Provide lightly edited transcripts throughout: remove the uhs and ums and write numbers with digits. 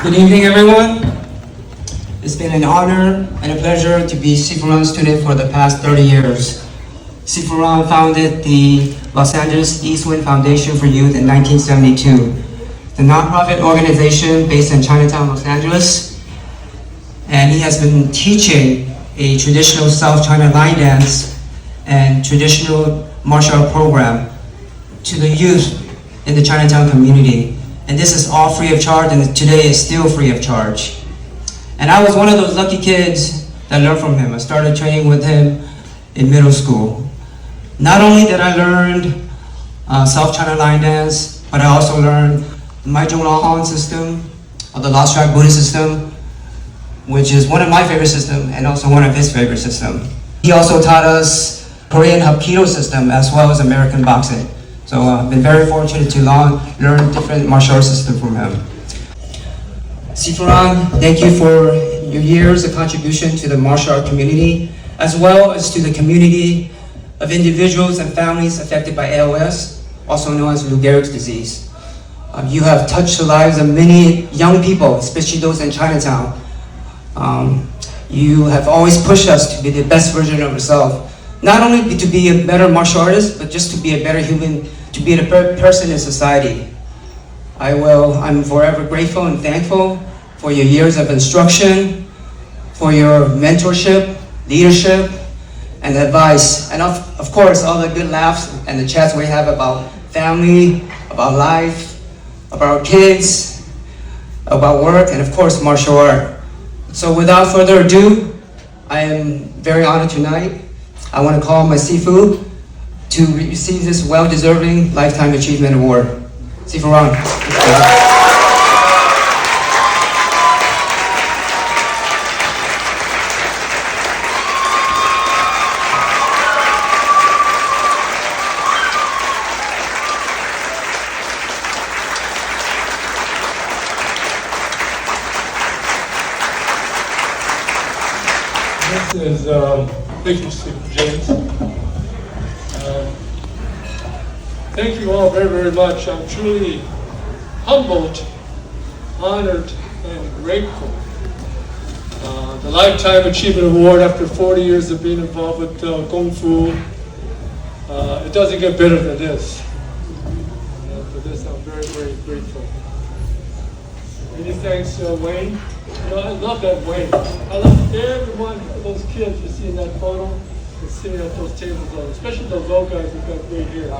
Good evening, everyone. It's been an honor and a pleasure to be Sifu student for the past 30 years. Sifu founded the Los Angeles Eastwind Foundation for Youth in 1972, the nonprofit organization based in Chinatown, Los Angeles. And he has been teaching a traditional South China line dance and traditional martial art program to the youth in the Chinatown community. And this is all free of charge, and today is still free of charge. And I was one of those lucky kids that learned from him. I started training with him in middle school. Not only did I learn South China line dance, but I also learned the Mai Zhong Lao Han system, or the Lost Track Buddhist system, which is one of my favorite systems and also one of his favorite systems. He also taught us Korean Hapkido system as well as American boxing. So I've been very fortunate to learn different martial arts systems from him. Sifu, thank you for your years of contribution to the martial art community, as well as to the community of individuals and families affected by ALS, also known as Lou Gehrig's disease. You have touched the lives of many young people, especially those in Chinatown. You have always pushed us to be the best version of ourselves. Not only to be a better martial artist, but just to be a better human, to be a better person in society. I'm forever grateful and thankful for your years of instruction, for your mentorship, leadership, and advice. And of course, all the good laughs and the chats we have about family, about life, about our kids, about work, and of course, martial art. So without further ado, I am very honored tonight. I want to call my Sifu to receive this well-deserving Lifetime Achievement Award. Sifu Ron. This is, thank you, Steve James. Thank you all very, very much. I'm truly humbled, honored, and grateful. The Lifetime Achievement Award after 40 years of being involved with Kung Fu, it doesn't get better than this. For this, I'm very, very grateful. Many thanks, Wayne. I love that Wayne. I love every one of those kids you see in that photo and sitting at those tables, especially those old guys who've got gray hair.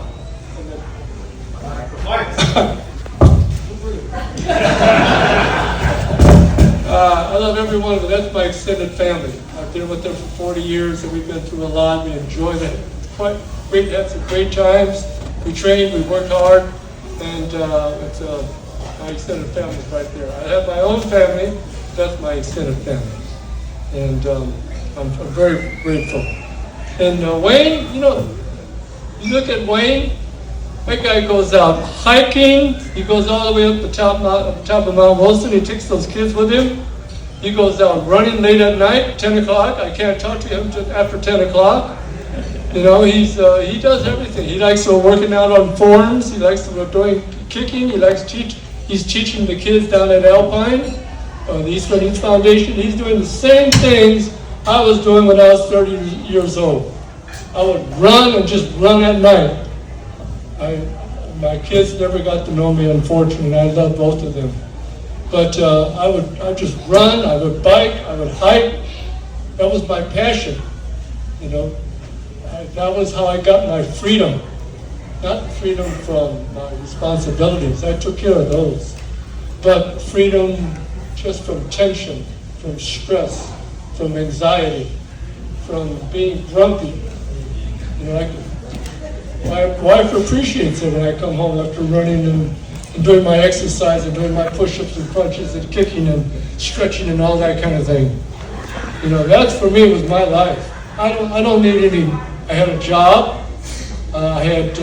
I love every one of them. That's my extended family. I've been with them for 40 years, and we've been through a lot. We enjoy that. We had some great times. We trained, we worked hard, and it's my extended family is right there. I have my own family. That's my extended family, and I'm very grateful. And Wayne, you you look at Wayne. That guy goes out hiking. He goes all the way up the top of Mount Wilson. He takes those kids with him. He goes out running late at night, 10 o'clock. I can't talk to him just after 10 o'clock. He does everything. He likes working out on forums. He likes doing kicking. He's teaching the kids down at Alpine, the Eastern Youth Foundation. He's doing the same things I was doing when I was 30 years old. I would run and just run at night. My kids never got to know me, unfortunately. I love both of them. But I'd just run, I would bike, I would hike. That was my passion, That was how I got my freedom. Not freedom from my responsibilities, I took care of those. But freedom just from tension, from stress, from anxiety, from being grumpy. My wife appreciates it when I come home after running and doing my exercise and doing my push-ups and crunches and kicking and stretching and all that kind of thing. That's for me was my life. I don't need any. I had a job. I had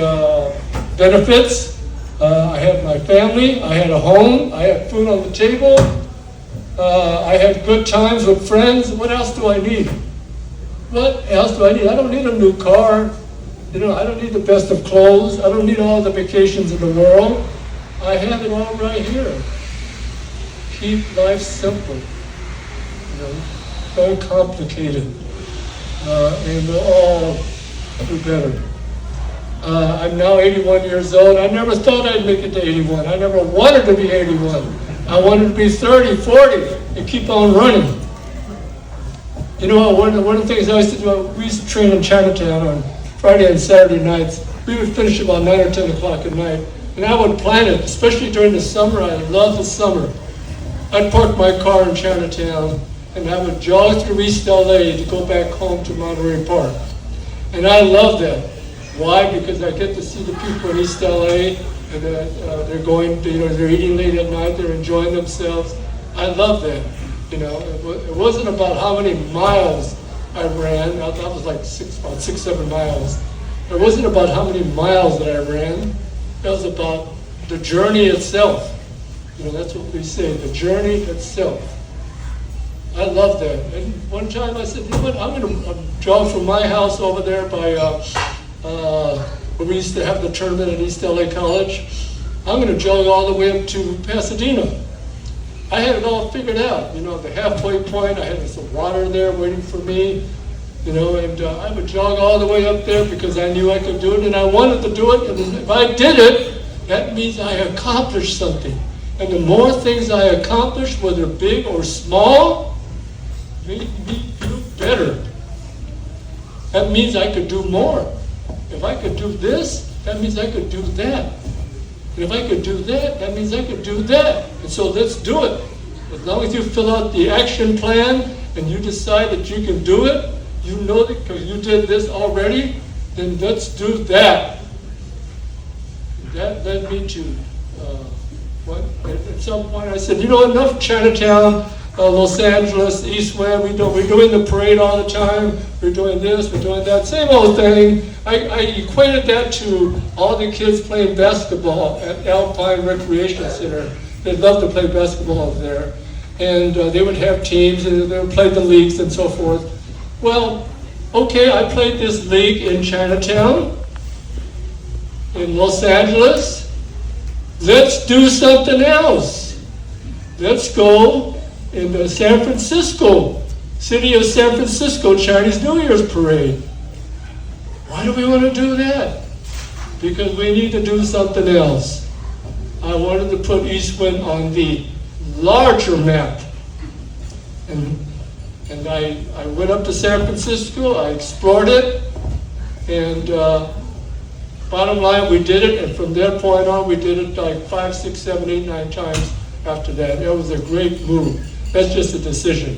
benefits. I had my family. I had a home. I had food on the table. I had good times with friends. What else do I need? What else do I need? I don't need a new car. I don't need the best of clothes. I don't need all the vacations in the world. I have it all right here. keep life simple. You know, don't complicate it. And we'll all do better. I'm now 81 years old. I never thought I'd make it to 81. I never wanted to be 81. I wanted to be 30, 40, and keep on running. You know, one of the things I used to do, we used to train in Chinatown on Friday and Saturday nights. We would finish about 9 or 10 o'clock at night. And I would plan it, especially during the summer. I love the summer. I'd park my car in Chinatown, and I would jog through East LA to go back home to Monterey Park. And I love that. Why? Because I get to see the people in East LA, and they're going, they're eating late at night, they're enjoying themselves. I love that. You know, it wasn't about how many miles I ran. That was like about 6-7 miles. It wasn't about how many miles that I ran. It was about the journey itself. You know, that's what we say, the journey itself. I love that. And one time I said, you know what, I'm going to jog from my house over there by where we used to have the tournament at East LA College. I'm going to jog all the way up to Pasadena. I had it all figured out. You know, the halfway point, I had some water there waiting for me. You know, and I would jog all the way up there because I knew I could do it, and I wanted to do it. And if I did it, that means I accomplished something. And the more things I accomplish, whether big or small, made me feel better. That means I could do more. If I could do this, that means I could do that. And if I could do that, that means I could do that. And so let's do it. As long as you fill out the action plan and you decide that you can do it, you know that because you did this already, then let's do that. That led me to at some point I said, you know, enough Chinatown, Los Angeles, East Wind, we're doing the parade all the time, we're doing this, we're doing that, same old thing. I equated that to all the kids playing basketball at Alpine Recreation Center. They'd love to play basketball over there. And they would have teams, and they would play the leagues and so forth. Well, okay, I played this league in Chinatown, in Los Angeles. Let's do something else. Let's go in the San Francisco, city of San Francisco Chinese New Year's parade. Why do we want to do that? Because we need to do something else. I wanted to put East Wind on the larger map. And I went up to San Francisco, I explored it, and bottom line, we did it, and from that point on, we did it like 5, 6, 7, 8, 9 times after that. It was a great move. That's just a decision,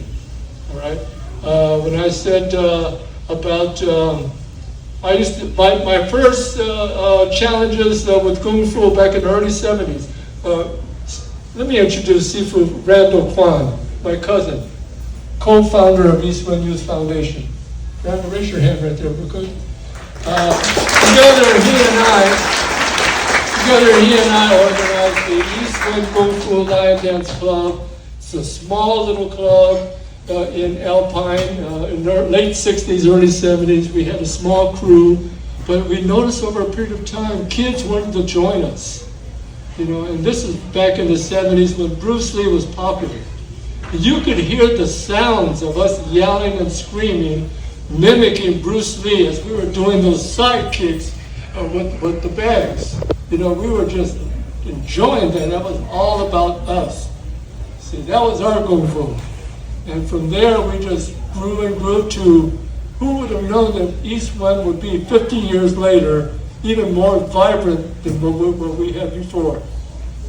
all right? When I said about, I used to, my first challenges with Kung Fu back in the early 70s. Let me introduce Sifu Randall Quan, my cousin, co-founder of East Wind Youth Foundation. Randall, raise your hand right there, because together he and I organized the East Wind Kung Fu Lion Dance Club. It's a small little club in Alpine. In the late 60s, early 70s, we had a small crew, but we noticed over a period of time, kids wanted to join us. You know, and this is back in the 70s when Bruce Lee was popular. You could hear the sounds of us yelling and screaming, mimicking Bruce Lee as we were doing those side kicks with the bags. You know, we were just enjoying that. That was all about us. See, that was our Kung Fu. And from there, we just grew and grew to, who would have known that East Wind would be 50 years later, even more vibrant than what we had before.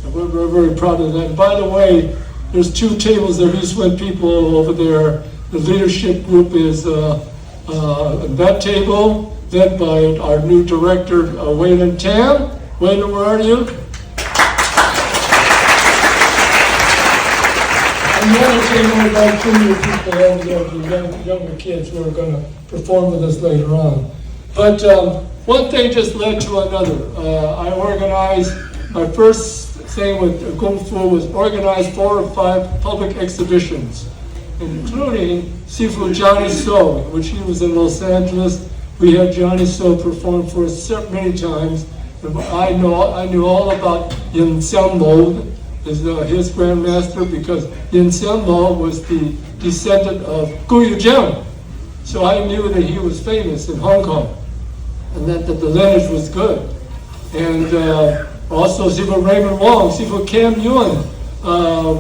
And we're very proud of that. And by the way, there's 2 tables of East Wind people over there. The leadership group is that table, led by our new director, Waylon Tam. Waylon, where are you? And the other table is our junior people over there, the younger kids who are going to perform with us later on. But one thing just led to another. I organized, my first thing with Kung Fu was organized 4 or 5 public exhibitions, including Sifu Johnny So, which he was in Los Angeles. We had Johnny So perform for us many times. And I knew all about Yin Xiang Mode, is his grandmaster, because Yin Xianmo was the descendant of Gu Yujiang. So I knew that he was famous in Hong Kong, and that the lineage was good. And also Sifu Raymond Wong, Sifu Cam Yun,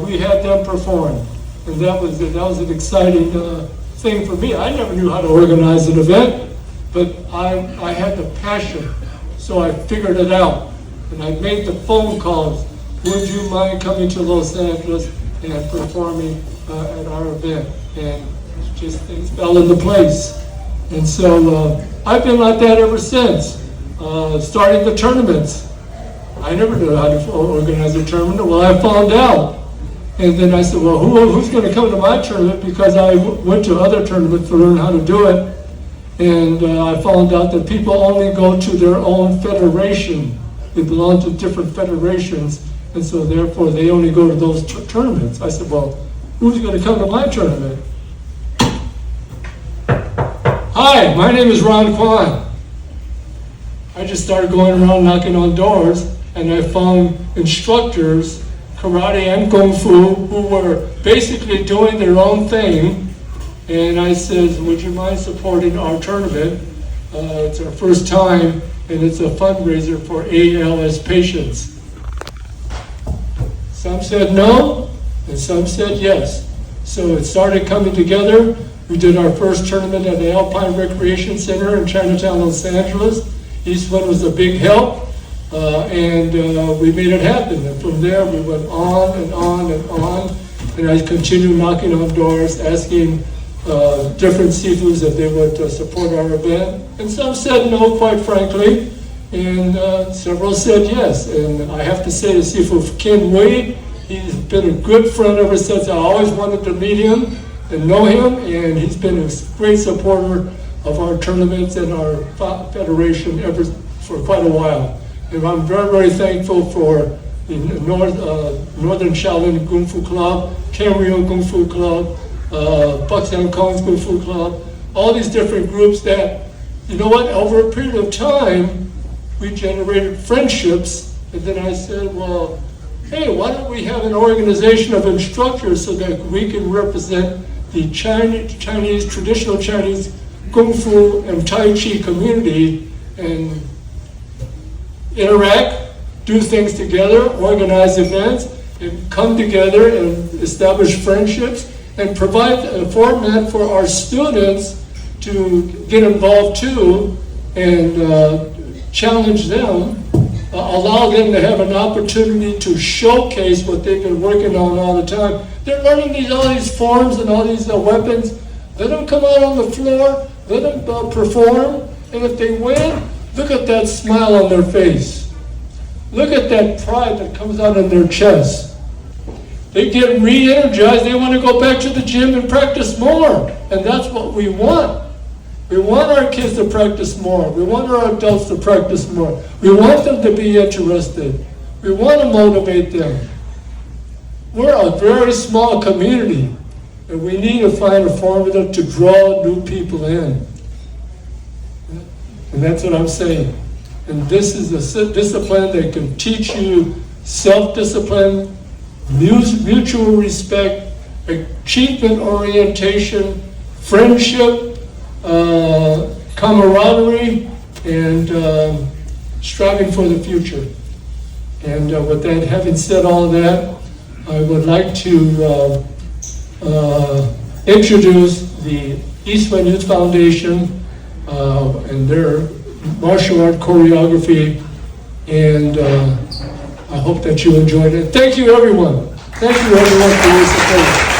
we had them perform. And that was an exciting thing for me. I never knew how to organize an event, but I had the passion, so I figured it out. And I made the phone calls. Would you mind coming to Los Angeles and performing at our event? And just things fell into place. And so I've been like that ever since. Starting the tournaments. I never knew how to organize a tournament. Well, I found out. And then I said, well, who's going to come to my tournament? Because I went to other tournaments to learn how to do it. And I found out that people only go to their own federation. They belong to different federations. And so therefore, they only go to those tournaments. I said, well, who's going to come to my tournament? Hi, my name is Quan. I just started going around knocking on doors, and I found instructors, karate and kung fu, who were basically doing their own thing. And I said, would you mind supporting our tournament? It's our first time, and it's a fundraiser for ALS patients. Some said no, and some said yes. So it started coming together. We did our first tournament at the Alpine Recreation Center in Chinatown, Los Angeles. Eastman was a big help, and we made it happen. And from there, we went on and on and on. And I continued knocking on doors, asking different Sifus if they would support our event. And some said no, quite frankly, and several said yes. And I have to say to Sifu Ken Wei, he's been a good friend ever since. I always wanted to meet him and know him, and he's been a great supporter of our tournaments and our federation for quite a while. And I'm very, very thankful for the Northern Shaolin Kung Fu Club, Canrio Kung Fu Club, Bucktown Kong's Kung Fu Club, all these different groups that, you know what, over a period of time, we generated friendships. And then I said, well, hey, why don't we have an organization of instructors so that we can represent the Chinese, traditional Chinese Kung Fu and Tai Chi community and interact, do things together, organize events, and come together and establish friendships and provide a format for our students to get involved too and challenge them, allow them to have an opportunity to showcase what they've been working on all the time. They're learning all these forms and all these weapons. Let them come out on the floor, let them perform, and if they win, look at that smile on their face. Look at that pride that comes out in their chest. They get re-energized, they want to go back to the gym and practice more, and that's what we want. We want our kids to practice more. We want our adults to practice more. We want them to be interested. We want to motivate them. We're a very small community, and we need to find a formula to draw new people in. And that's what I'm saying. And this is a discipline that can teach you self-discipline, mutual respect, achievement orientation, friendship, camaraderie, and striving for the future. And with that, having said all of that, I would like to introduce the Eastman Youth Foundation and their martial art choreography, and I hope that you enjoyed it. Thank you, everyone. Thank you, everyone, for your support.